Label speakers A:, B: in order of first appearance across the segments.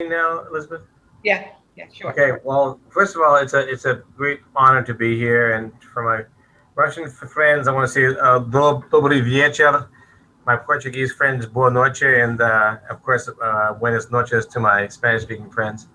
A: Now, Elizabeth?
B: Yeah, sure.
A: Okay, well, first of all, it's a great honor to be here, and for my Russian friends, I want to say добрый вечер. My Portuguese friends, boa noche, and of course, buenas noches to my Spanish-speaking friends,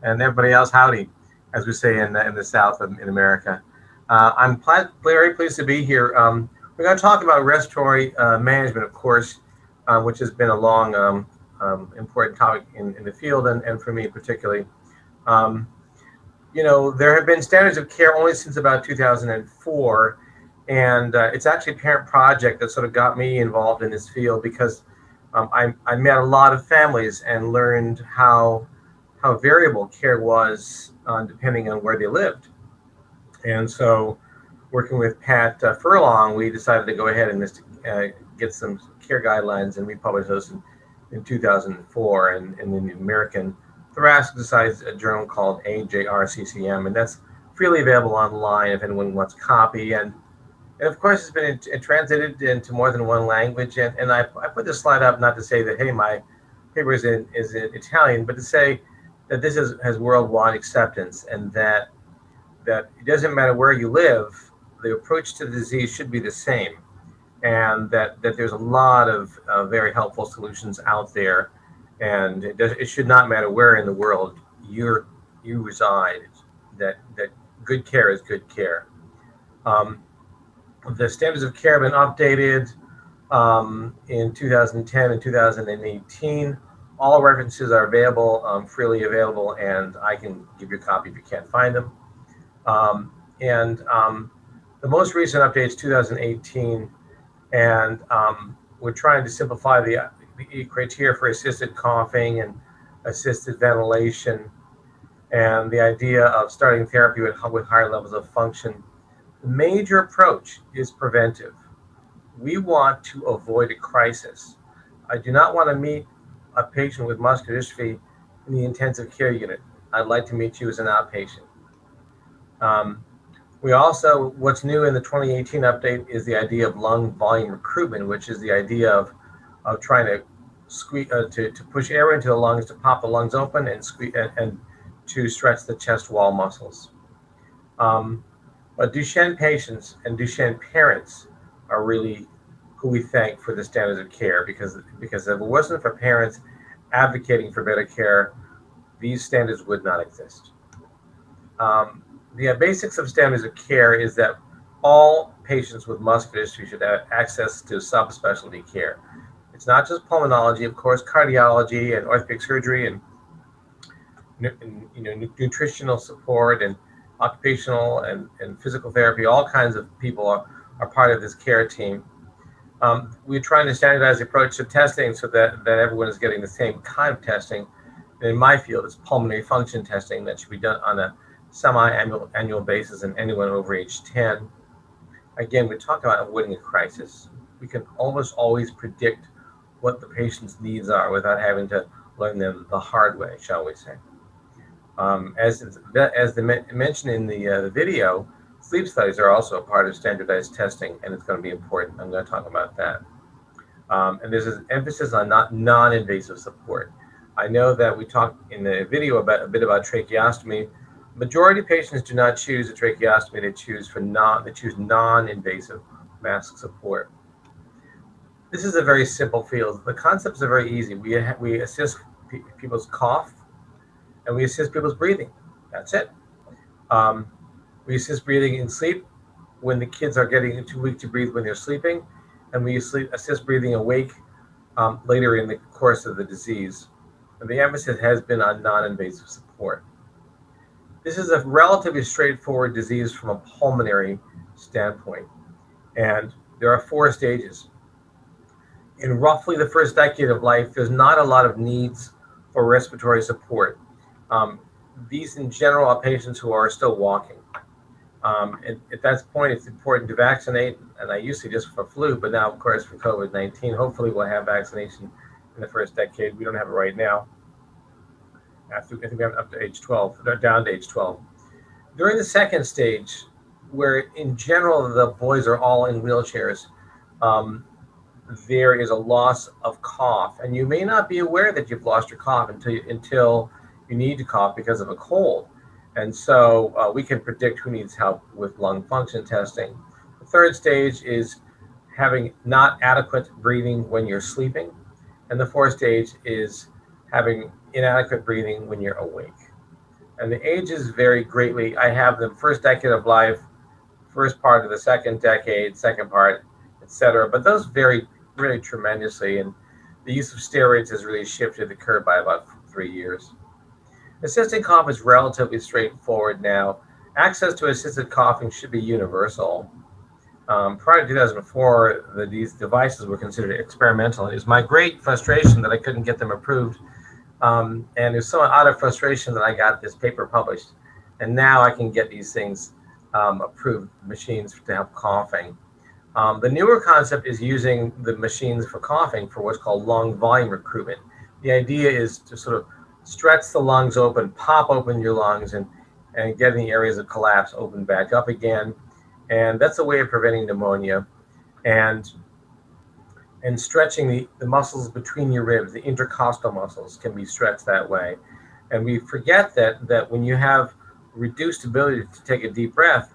A: and everybody else, howdy, as we say in the South in America. I'm very pleased to be here. We're going to talk about respiratory management, of course, which has been a long important topic in the field and for me particularly. There have been standards of care only since about 2004, and it's actually a parent project that sort of got me involved in this field because I met a lot of families and learned how variable care was depending on where they lived. And so working with Pat Furlong, we decided to go ahead and get some care guidelines, and we published those in 2004 in the American Thoracic Society's journal called AJRCCM, and that's freely available online if anyone wants a copy. And of course, it's been translated into more than one language. And I put this slide up not to say that, hey, my paper is in Italian, but to say that this has worldwide acceptance, and that it doesn't matter where you live, the approach to the disease should be the same. And that there's a lot of very helpful solutions out there, and it should not matter where in the world you reside. That good care is good care. The standards of care have been updated in 2010 and 2018. All references are available, freely available, and I can give you a copy if you can't find them. The most recent update is 2018. And we're trying to simplify the criteria for assisted coughing and assisted ventilation, and the idea of starting therapy with higher levels of function. The major approach is preventive. We want to avoid a crisis. I do not want to meet a patient with muscular dystrophy in the intensive care unit. I'd like to meet you as an outpatient. We also, what's new in the 2018 update is the idea of lung volume recruitment, which is the idea of trying to to push air into the lungs, to pop the lungs open and to stretch the chest wall muscles. But Duchenne patients and Duchenne parents are really who we thank for the standards of care, because if it wasn't for parents advocating for better care, these standards would not exist. The basics of standards of care is that all patients with muscular dystrophy should have access to subspecialty care. It's not just pulmonology, of course, cardiology and orthopedic surgery and nutritional support and occupational and physical therapy. All kinds of people are part of this care team. We're trying to standardize the approach to testing so that everyone is getting the same kind of testing. And in my field, it's pulmonary function testing that should be done on a semi-annual basis in anyone over age 10. Again, we talk about avoiding a crisis. We can almost always predict what the patient's needs are without having to learn them the hard way, shall we say. As mentioned in the video, sleep studies are also a part of standardized testing, and it's going to be important. I'm going to talk about that. And there's an emphasis on non-invasive support. I know that we talked in the video a bit about tracheostomy. Majority of patients do not choose a tracheostomy; they choose non-invasive mask support. This is a very simple field. The concepts are very easy. We assist people's cough, and we assist people's breathing. That's it. We assist breathing in sleep when the kids are getting too weak to breathe when they're sleeping, and we assist breathing awake later in the course of the disease. And the emphasis has been on non-invasive support. This is a relatively straightforward disease from a pulmonary standpoint, and there are 4 stages. In roughly the first decade of life, there's not a lot of needs for respiratory support. These in general are patients who are still walking. And at that point, it's important to vaccinate, and I used to just for flu, but now, of course, for COVID-19, hopefully we'll have vaccination in the first decade. We don't have it right now. I think we have it up to age 12, down to age 12. During the second stage, where in general the boys are all in wheelchairs, there is a loss of cough. And you may not be aware that you've lost your cough until you need to cough because of a cold. And so we can predict who needs help with lung function testing. The third stage is having not adequate breathing when you're sleeping. And the fourth stage is having inadequate breathing when you're awake. And the ages vary greatly. I have the first decade of life, first part of the second decade, second part, etc. But those vary really tremendously. And the use of steroids has really shifted the curve by about 3 years. Assisted cough is relatively straightforward now. Access to assisted coughing should be universal. Prior to 2004, these devices were considered experimental. It was my great frustration that I couldn't get them approved. And it was so out of frustration that I got this paper published. And now I can get these things approved, machines to help coughing. The newer concept is using the machines for coughing for what's called lung volume recruitment. The idea is to sort of stretch the lungs open, pop open your lungs, and get the areas of collapse open back up again. And that's a way of preventing pneumonia. And stretching the muscles between your ribs, the intercostal muscles, can be stretched that way. And we forget that when you have reduced ability to take a deep breath,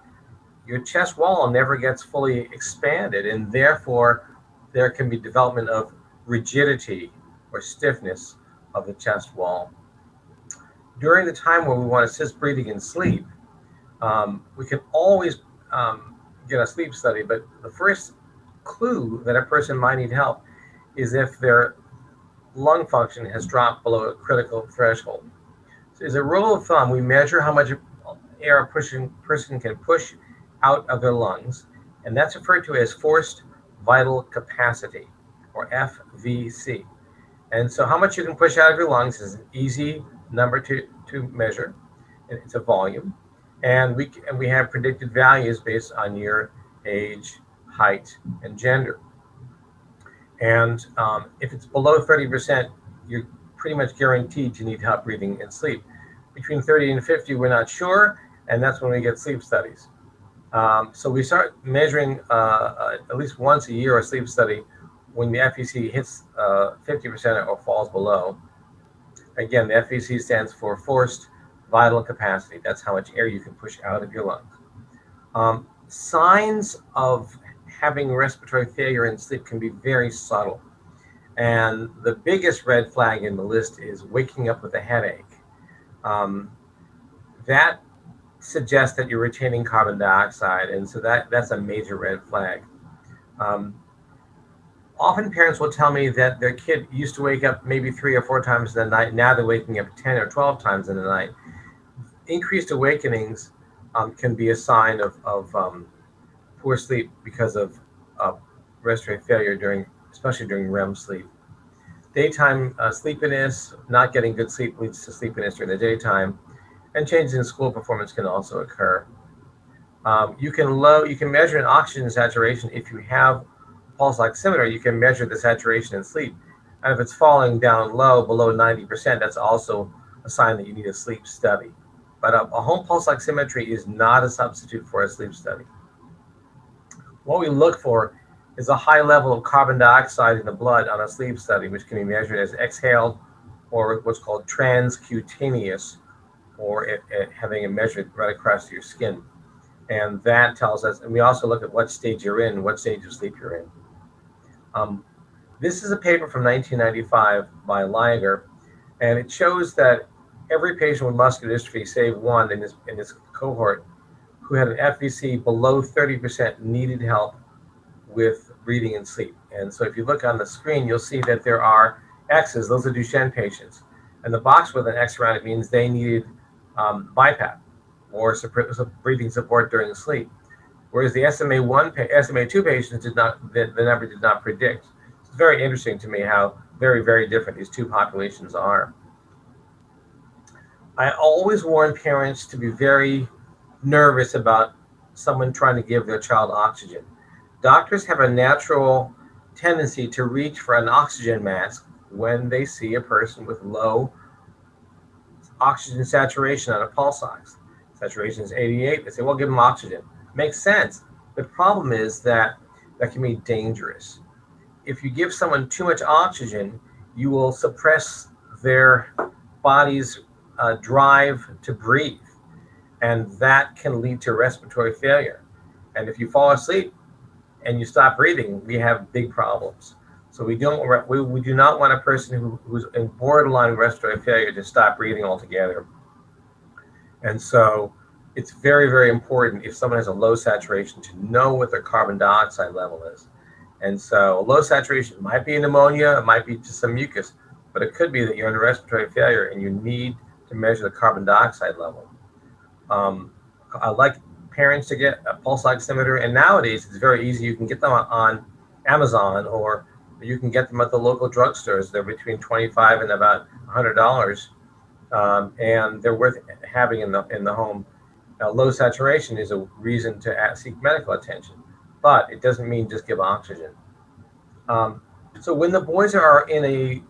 A: your chest wall never gets fully expanded, and therefore there can be development of rigidity or stiffness of the chest wall. During the time where we want to assist breathing in sleep, we can always get a sleep study, but the first clue that a person might need help is if their lung function has dropped below a critical threshold. So as a rule of thumb, we measure how much air a person can push out of their lungs, and that's referred to as forced vital capacity, or FVC. And so how much you can push out of your lungs is an easy number to measure. It's a volume, and we have predicted values based on your age, height, and gender. And if it's below 30%, you're pretty much guaranteed to need help breathing in sleep. Between 30 and 50, we're not sure, and that's when we get sleep studies. So we start measuring at least once a year a sleep study when the FVC hits 50% or falls below. Again, the FVC stands for forced vital capacity. That's how much air you can push out of your lungs. Signs of having respiratory failure in sleep can be very subtle. And the biggest red flag in the list is waking up with a headache. That suggests that you're retaining carbon dioxide, and so that's a major red flag. Often parents will tell me that their kid used to wake up maybe 3 or 4 times in the night. Now they're waking up 10 or 12 times in the night. Increased awakenings can be a sign of poor sleep because of respiratory failure especially during REM sleep. Daytime sleepiness, not getting good sleep leads to sleepiness during the daytime, and changes in school performance can also occur. You can measure an oxygen saturation. If you have pulse oximeter, you can measure the saturation in sleep. And if it's falling down low, below 90%, that's also a sign that you need a sleep study. But a home pulse oximetry is not a substitute for a sleep study. What we look for is a high level of carbon dioxide in the blood on a sleep study, which can be measured as exhaled or what's called transcutaneous, or having it measured right across your skin. And that tells us, and we also look at what stage you're in, what stage of sleep you're in. This is a paper from 1995 by Liger, and it shows that every patient with muscular dystrophy, save one in this cohort, who had an FVC below 30% needed help with breathing and sleep. And so if you look on the screen, you'll see that there are X's, those are Duchenne patients. And the box with an X around it means they needed BiPAP or breathing support during sleep. Whereas the SMA2 patients the number did not predict. It's very interesting to me how very, very different these two populations are. I always warn parents to be very nervous about someone trying to give their child oxygen. Doctors have a natural tendency to reach for an oxygen mask when they see a person with low oxygen saturation on a pulse ox. Saturation is 88. They say, well, give them oxygen. Makes sense. The problem is that can be dangerous. if you give someone too much oxygen, you will suppress their body's drive to breathe, and that can lead to respiratory failure. And if you fall asleep and you stop breathing, we have big problems. So we do not want a person who's in borderline respiratory failure to stop breathing altogether. And so it's very, very important if someone has a low saturation to know what their carbon dioxide level is. And so low saturation might be pneumonia, it might be just some mucus, but it could be that you're in respiratory failure and you need to measure the carbon dioxide level. I like parents to get a pulse oximeter, and nowadays it's very easy. You can get them on Amazon, or you can get them at the local drugstores. They're between $25 and about $100, and they're worth having in the home. Low saturation is a reason to seek medical attention, but it doesn't mean just give oxygen. So when the boys are in a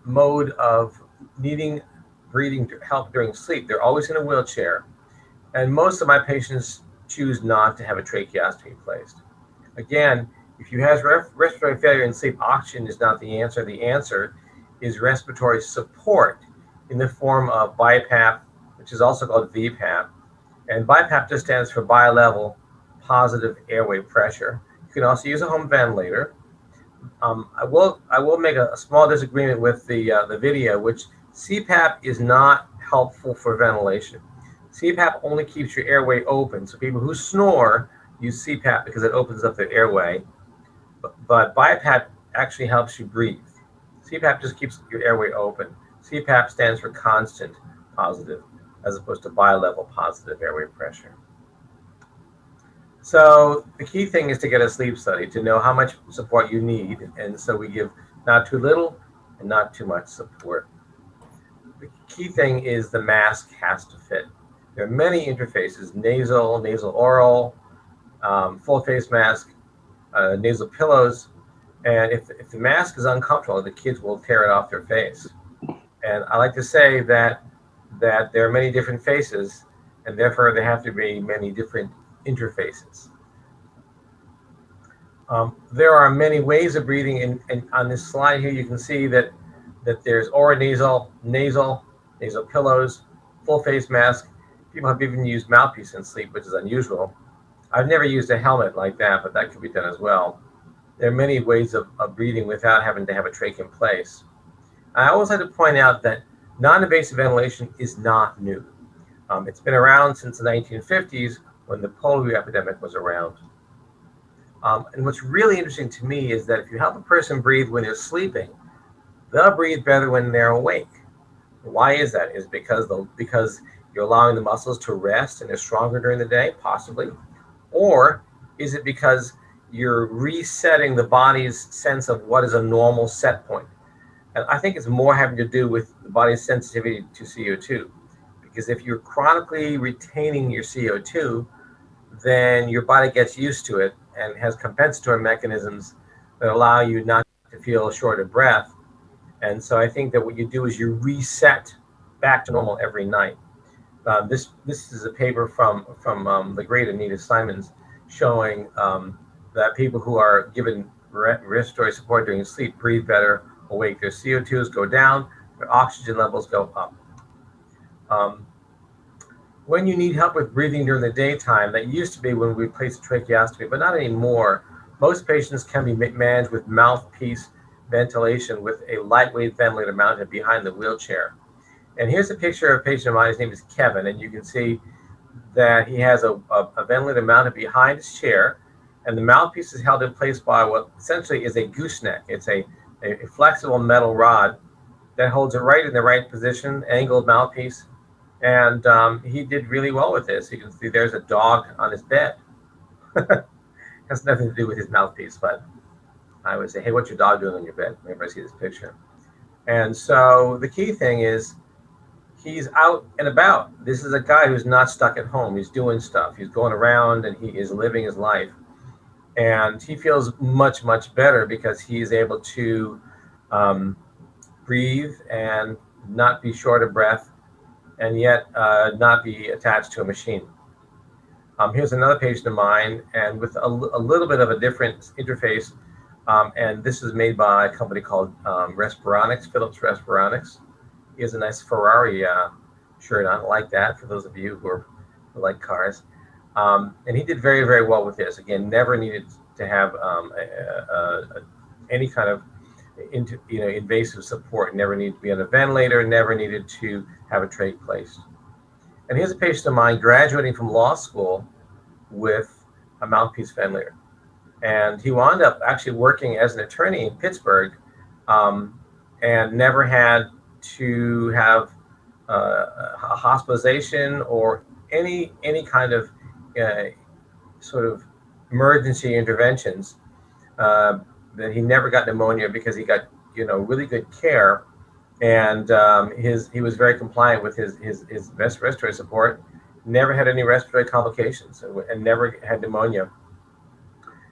A: mode of needing breathing help during sleep, they're always in a wheelchair, and most of my patients choose not to have a tracheostomy placed. Again, if you have respiratory failure in sleep, oxygen is not the answer. The answer is respiratory support in the form of BiPAP, which is also called VPAP. And BiPAP just stands for bilevel positive airway pressure. You can also use a home ventilator. I will make a small disagreement with the video, which CPAP is not helpful for ventilation. CPAP only keeps your airway open. So people who snore use CPAP because it opens up their airway. But BiPAP actually helps you breathe. CPAP just keeps your airway open. CPAP stands for constant positive, as opposed to bilevel positive airway pressure. So the key thing is to get a sleep study to know how much support you need. And so we give not too little and not too much support. The key thing is the mask has to fit. There are many interfaces: nasal, nasal oral, full face mask, nasal pillows. And if the mask is uncomfortable, the kids will tear it off their face. And I like to say that there are many different faces, and therefore there have to be many different interfaces. There are many ways of breathing, and on this slide here you can see that there's oronasal, nasal pillows, full face mask. People have even used mouthpiece in sleep, which is unusual. I've never used a helmet like that, but that could be done as well. There are many ways of breathing without having to have a trach in place. I always like to point out that non-invasive ventilation is not new. It's been around since the 1950s when the polio epidemic was around. And what's really interesting to me is that if you help a person breathe when they're sleeping, they'll breathe better when they're awake. Why is that? Is because you're allowing the muscles to rest and they're stronger during the day, possibly? Or is it because you're resetting the body's sense of what is a normal set point? And I think it's more having to do with the body's sensitivity to CO2. Because if you're chronically retaining your CO2, then your body gets used to it and has compensatory mechanisms that allow you not to feel short of breath. And so I think that what you do is you reset back to normal every night. This is a paper from the great Anita Simons showing that people who are given respiratory support during sleep breathe better awake. Their CO2s go down, their oxygen levels go up. When you need help with breathing during the daytime, that used to be when we placed a tracheostomy, but not anymore. Most patients can be managed with mouthpiece ventilation with a lightweight ventilator mounted behind the wheelchair. And here's a picture of a patient of mine. His name is Kevin, and you can see that he has a ventilator mounted behind his chair, and the mouthpiece is held in place by what essentially is a gooseneck. It's a flexible metal rod that holds it right in the right position, angled mouthpiece. And he did really well with this. You can see there's a dog on his bed. Has nothing to do with his mouthpiece, but I would say, hey, what's your dog doing on your bed whenever I see this picture? And so the key thing is he's out and about. This is a guy who's not stuck at home. He's doing stuff. He's going around and he is living his life. And he feels much, much better because he is able to breathe and not be short of breath, and yet not be attached to a machine. Here's another patient of mine, and with a little bit of a different interface. And this is made by a company called Respironix, Philips Respironix. He has a nice Ferrari shirt on, like that, for those of you who like cars. And he did very, very well with this. Again, never needed to have any kind of invasive support, never needed to be on a ventilator, never needed to have a trach placed. And here's a patient of mine graduating from law school with a mouthpiece ventilator. And he wound up actually working as an attorney in Pittsburgh, and never had to have a hospitalization or any kind of sort of emergency interventions. That he never got pneumonia because he got really good care, and he was very compliant with his respiratory support. Never had any respiratory complications, and never had pneumonia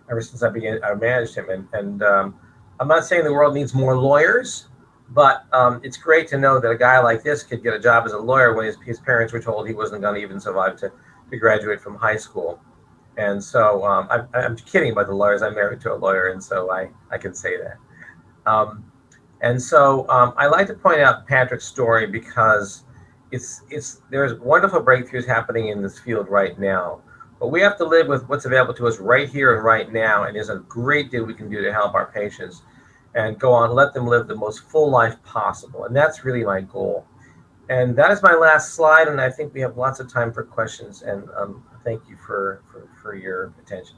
A: ever since I managed him. And I'm not saying the world needs more lawyers, but it's great to know that a guy like this could get a job as a lawyer when his parents were told he wasn't going to even survive to graduate from high school. And so I'm kidding about the lawyers. I'm married to a lawyer, and so I can say that. And so I like to point out Patrick's story because there's wonderful breakthroughs happening in this field right now. But we have to live with what's available to us right here and right now, and there's a great deal we can do to help our patients and go on, let them live the most full life possible. And that's really my goal. And that is my last slide, and I think we have lots of time for questions, and thank you for your attention.